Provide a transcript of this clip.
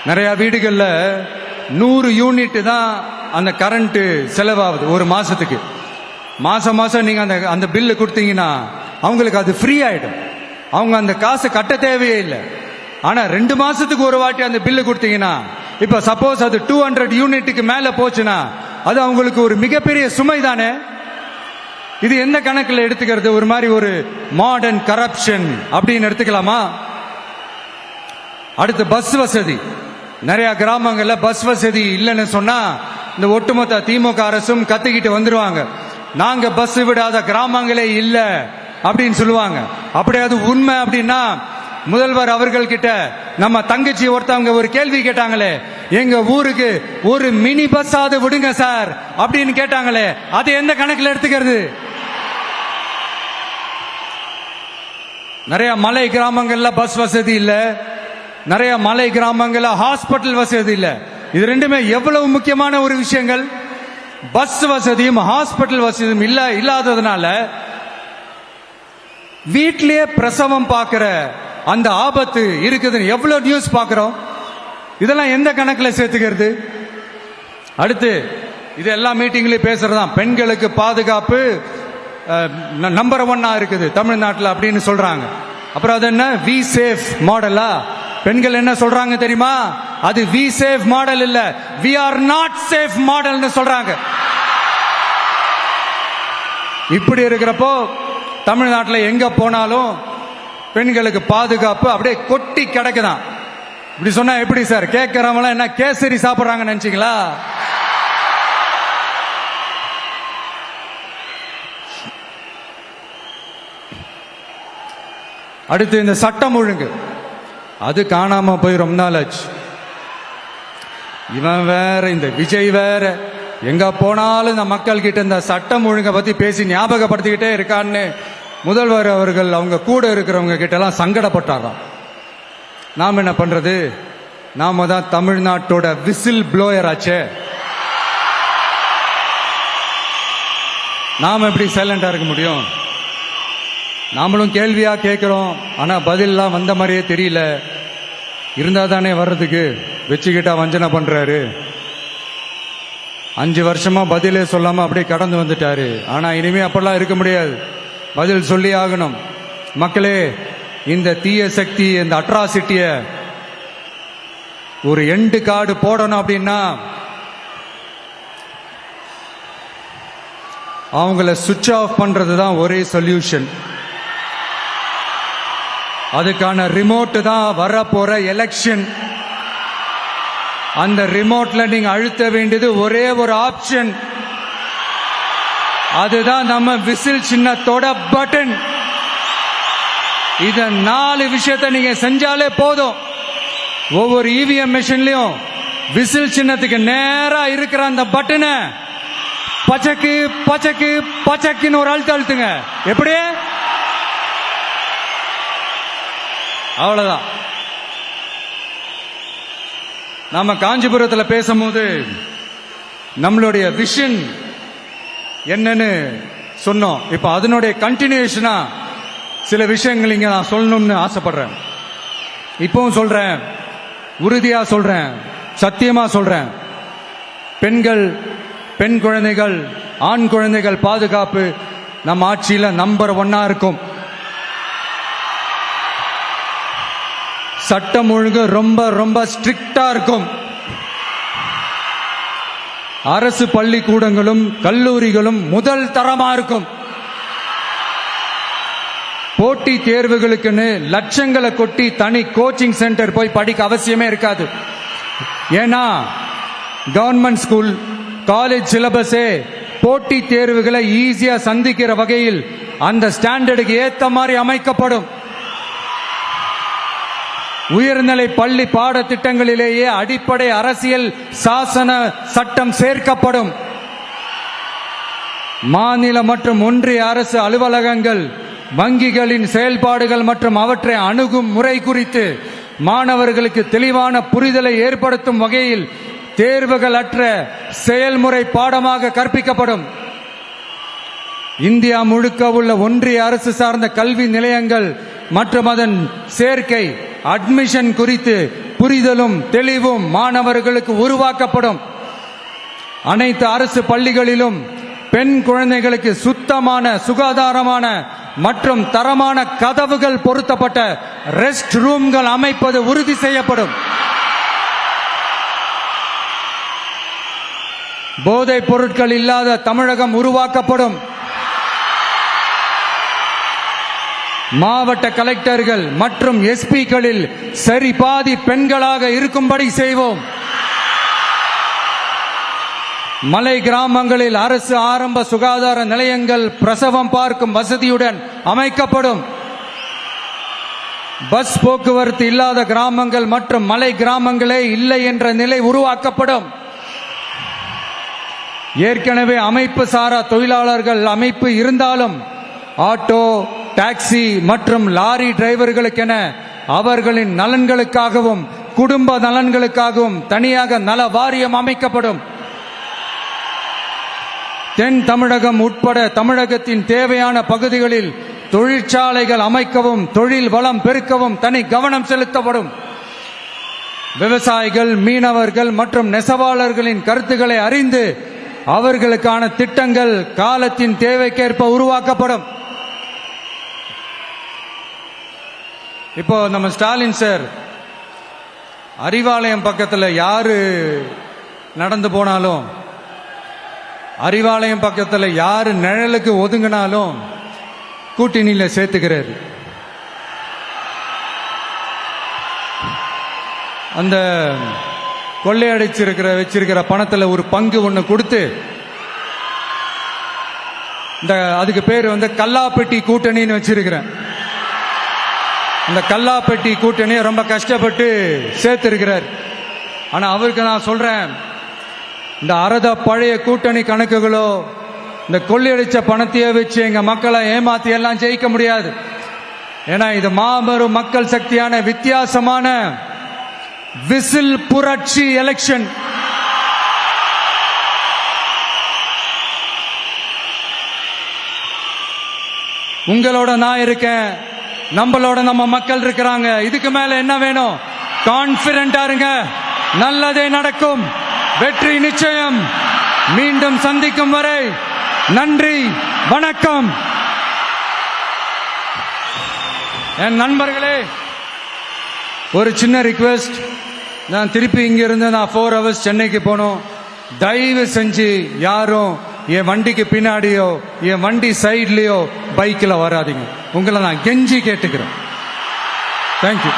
நிறைய வீடுகள்ல 100 யூனிட் தான் அந்த கரண்ட் செலவாகுது ஒரு மாசத்துக்கு. மாசம் மாசம் நீங்க அந்த பில்லு கொடுத்தீங்கன்னா அவங்களுக்கு அது ஃப்ரீ ஆயிடும். அவங்க அந்த காசை கட்ட தேவையே இல்லை. ஆனா 2 மாசத்துக்கு ஒரு வாட்டி அந்த பில்லு கொடுத்தீங்கன்னா, இப்ப சப்போஸ் அது 200 யூனிட்டுக்கு மேல போச்சுன்னா அது அவங்களுக்கு ஒரு மிகப்பெரிய சுமை தானே. இது எந்த கணக்கில் எடுத்துக்கிறது? ஒரு மாதிரி ஒரு மாடர்ன் கரப்ஷன் அப்படின்னு எடுத்துக்கலாமா? அடுத்து பஸ் வசதி. நிறைய கிராமங்கள்ல பஸ் வசதி இல்லைன்னு சொன்னா இந்த ஒட்டுமொத்த திமுக அரசும் கத்திக்கிட்டு வந்துருவாங்க. நாங்க பஸ் விடாத கிராமங்களே இல்ல அப்படின்னு சொல்லுவாங்க. அப்படியே அது உண்மை அப்படின்னா முதல்வர் அவர்கள் கிட்ட நம்ம தங்கச்சி ஒருத்தவங்க ஒரு கேள்வி கேட்டாங்களே, எங்க ஊருக்கு ஒரு மினி பஸ் ஆவது விடுங்க சார் அப்படின்னு கேட்டாங்களே, அது எந்த கணக்கில் எடுத்துக்கிறது? நிறைய மலை கிராமங்கள்ல பஸ் வசதி இல்ல, நிறைய மலை கிராமங்கள்ல ஹாஸ்பிட்டல் வசதி இல்ல. இது ரெண்டுமே எவ்வளவு முக்கியமான ஒரு விஷயங்கள். பஸ் வசதியும் ஹாஸ்பிட்டல் வசதியும் இல்லாததுனால வீட்டிலேயே பிரசவம் பார்க்கிற அந்த ஆபத்து இருக்குதுன்னு எவ்வளவு நியூஸ் பார்க்கிறோம். இதெல்லாம் எந்த கணக்கில் சேர்த்துக்கிறது? அடுத்து இது எல்லா மீட்டிங்லயும் பேசுறதுதான், பெண்களுக்கு பாதுகாப்பு நம்பர் 1 இருக்குது தமிழ்நாட்டில் அப்படின்னு சொல்றாங்க. அப்புறம் அது என்ன வி சேஃப் மாடலா? பெண்கள் என்ன சொல்றாங்க தெரியுமா? அது வி சேஃப் மாடல் இல்ல, வி ஆர் நாட் சேஃப் மாடல்னு சொல்றாங்க. இப்படி இருக்கிறப்போ தமிழ்நாட்டில் எங்க போனாலும் பெண்களுக்கு பாதுகாப்பு அப்படியே கொட்டி கிடக்குதான். இப்படி சொன்னா எப்படி சார்? கேட்கறவங்க என்ன கேசரி சாப்பிடுறாங்க நினைச்சீங்களா? அடுத்து இந்த சட்டம் ஒழுங்கு, அது காணாம போய் ரொம்ப நாள் ஆச்சு. இவன் வேற, இந்த விஜய் வேற, எங்க போனாலும் இந்த மக்கள் கிட்ட இந்த சட்டம் ஒழுங்கை பத்தி பேசி ஞாபகப்படுத்திக்கிட்டே இருக்கான்னு முதல்வர் அவர்கள் அவங்க கூட இருக்கிறவங்க கிட்ட எல்லாம் சங்கடப்பட்டாராம். நாம் என்ன பண்றது? நாம தான் தமிழ்நாட்டோட விசில் ப்ளோயர் ஆச்சே. நாம எப்படி சைலண்டா இருக்க முடியும்? நாமளும் கேள்வியா கேட்கிறோம், ஆனா பதில்லாம் வந்த மாதிரியே தெரியல. இருந்தா தானே வர்றதுக்கு, வச்சுக்கிட்டா வஞ்சனை பண்றாரு. 5 வருஷமா பதிலே சொல்லாம அப்படியே கடந்து வந்துட்டாரு. ஆனா இனிமே அப்படிலாம் இருக்க முடியாது, பதில் சொல்லி ஆகணும். மக்களே, இந்த தீய சக்தி, இந்த அட்ராசிட்டிய ஒரு எண்டு கார்டு போடணும் அப்படின்னா அவங்கள சுவிட்ச் ஆஃப் பண்றது தான் ஒரே சொல்யூஷன். அதுக்கான ரிமோட் தான் வரப்போற எலெக்ஷன். அந்த ரிமோட்ல நீங்க அழுத்த வேண்டியது ஒரே ஒரு ஆப்ஷன், அதுதான் நம்ம விசில் சின்னத்தோட பட்டன். இத 4 விஷயத்தை நீங்க செஞ்சாலே போதும். ஒவ்வொரு இவிஎம் மெஷின்லயும் விசில் சின்னத்துக்கு நேரா இருக்கிற அந்த பட்டனை பச்சக்கு பச்சக்கு பச்சக்குன்னு ஒரு அழுத்துங்க. எப்படி? அவ்வளவுதான். நாம காஞ்சிபுரத்தில் பேசும்போது நம்மளுடைய விஷன் என்னன்னு சொன்னோம். இப்ப அதனுடைய கண்டினியூஷனா சில விஷயங்கள் இங்க நான் சொல்லணும்னு ஆசைப்படுறேன். இப்பவும் சொல்றேன், உறுதியா சொல்றேன், சத்தியமா சொல்றேன். பெண்கள், பெண் குழந்தைகள், ஆண் குழந்தைகள் பாதுகாப்பு நம்ம ஆட்சியில நம்பர் 1 இருக்கும். சட்டம் ஒழுங்கு ரொம்ப ரொம்ப ஸ்ட்ரிக்டா இருக்கும். அரசு பள்ளிக்கூடங்களும் கல்லூரிகளும் முதல் தரமா இருக்கும். போட்டி தேர்வுகளுக்குன்னு லட்சங்களை கொட்டி தனி கோச்சிங் சென்டர் போய் படிக்க அவசியமே இருக்காது. ஏன்னா கவர்மெண்ட் ஸ்கூல், காலேஜ் சிலபஸே போட்டி தேர்வுகளை ஈஸியா சந்திக்கிற வகையில் அந்த ஸ்டாண்டர்டுக்கு ஏத்த மாதிரி அமைக்கப்படும். உயர்நிலை பள்ளி பாடத்திட்டங்களிலேயே அடிப்படை அரசியல் சாசன சட்டம் சேர்க்கப்படும். மாநில மற்றும் ஒன்றிய அரசு அலுவலகங்கள், வங்கிகளின் செயல்பாடுகள் மற்றும் அவற்றை அணுகும் முறை குறித்து மாணவர்களுக்கு தெளிவான புரிதலை ஏற்படுத்தும் வகையில் தேர்வுகள் அற்ற செயல்முறை பாடமாக கற்பிக்கப்படும். இந்தியா முழுக்க உள்ள ஒன்றிய அரசு சார்ந்த கல்வி நிலையங்கள் மற்றும் அதன் சேர்க்கை, அட்மிஷன் குறித்து புரிதலும் தெளிவும் மாணவர்களுக்கு உருவாக்கப்படும். அனைத்து அரசு பள்ளிகளிலும் பெண் குழந்தைகளுக்கு சுத்தமான, சுகாதாரமான மற்றும் தரமான கதவுகள் பொருத்தப்பட்ட ரெஸ்ட் ரூம்கள் அமைப்பது உறுதி செய்யப்படும். போதைப் பொருட்கள் இல்லாத தமிழகம் உருவாக்கப்படும். மாவட்ட கலெக்டர்கள் மற்றும் எஸ்பிக்களில் சரி பாதி பெண்களாக இருக்கும்படி செய்வோம். மலை கிராமங்களில் அரசு ஆரம்ப சுகாதார நிலையங்கள் பிரசவம் பார்க்கும் வசதியுடன் அமைக்கப்படும். பஸ் போக்குவரத்து இல்லாத கிராமங்கள் மற்றும் மலை கிராமங்களே இல்லை என்ற நிலை உருவாக்கப்படும். ஏற்கனவே அமைப்பு சாரா தொழிலாளர்கள் அமைப்பு இருந்தாலும் ஆட்டோ, டாக்ஸி மற்றும் லாரி டிரைவர்களுக்கென அவர்களின் நலன்களுக்காகவும் குடும்ப நலன்களுக்காகவும் தனியாக நல வாரியம் அமைக்கப்படும். தென் தமிழகம் உட்பட தமிழகத்தின் தேவையான பகுதிகளில் தொழிற்சாலைகள் அமைக்கவும் தொழில் வளம் பெருக்கவும் தனி கவனம் செலுத்தப்படும். விவசாயிகள், மீனவர்கள் மற்றும் நெசவாளர்களின் கருத்துக்களை அறிந்து அவர்களுக்கான திட்டங்கள் காலத்தின் தேவைக்கேற்ப உருவாக்கப்படும். இப்போ நம்ம ஸ்டாலின் சார் அறிவாலயம் பக்கத்தில் யாரு நடந்து போனாலும், அறிவாலயம் பக்கத்தில் யாரு நிழலுக்கு ஒதுங்கினாலும் கூட்டணியில சேர்த்துக்கிறாரு. அந்த கொள்ளையடிச்சிருக்கிற வச்சிருக்கிற பணத்துல ஒரு பங்கு ஒண்ணு கொடுத்து, இந்த அதுக்கு பேர் கல்லாப்பெட்டி கூட்டணின்னு வச்சிருக்கிறேன். இந்த கல்லாப்பெட்டி கூட்டணியை ரொம்ப கஷ்டப்பட்டு சேர்த்திருக்கிறார். ஆனா அவருக்கு நான் சொல்றேன், இந்த அறத பழைய கூட்டணி கணக்குகளோ இந்த கொள்ளையடிச்ச பணத்தையே வச்சு எங்க மக்களை ஏமாத்தி எல்லாம் ஜெயிக்க முடியாது. ஏன்னா இது மாபெரும் மக்கள் சக்தியான வித்தியாசமான விசில் புரட்சி எலெக்ஷன். உங்களோட நான் இருக்கேன், நம்மளோட நம்ம மக்கள் இருக்கிறாங்க. இதுக்கு மேல என்ன வேணும்? கான்பிடென்டா இருங்க, நல்லதே நடக்கும், வெற்றி நிச்சயம். மீண்டும் சந்திக்கும் வரை நன்றி, வணக்கம். என் நண்பர்களே, ஒரு சின்ன ரிக்வெஸ்ட். நான் திருப்பி இங்கிருந்து 4 hours சென்னைக்கு போனோம். தயவு செஞ்சு யாரும் என் வண்டிக்கு பின்னாடியோ என் வண்டி சைட்லயோ பைக்கில் வராதிங்க. உங்களை நான் கெஞ்சி கேட்டுக்கிறேன். தேங்க்யூ.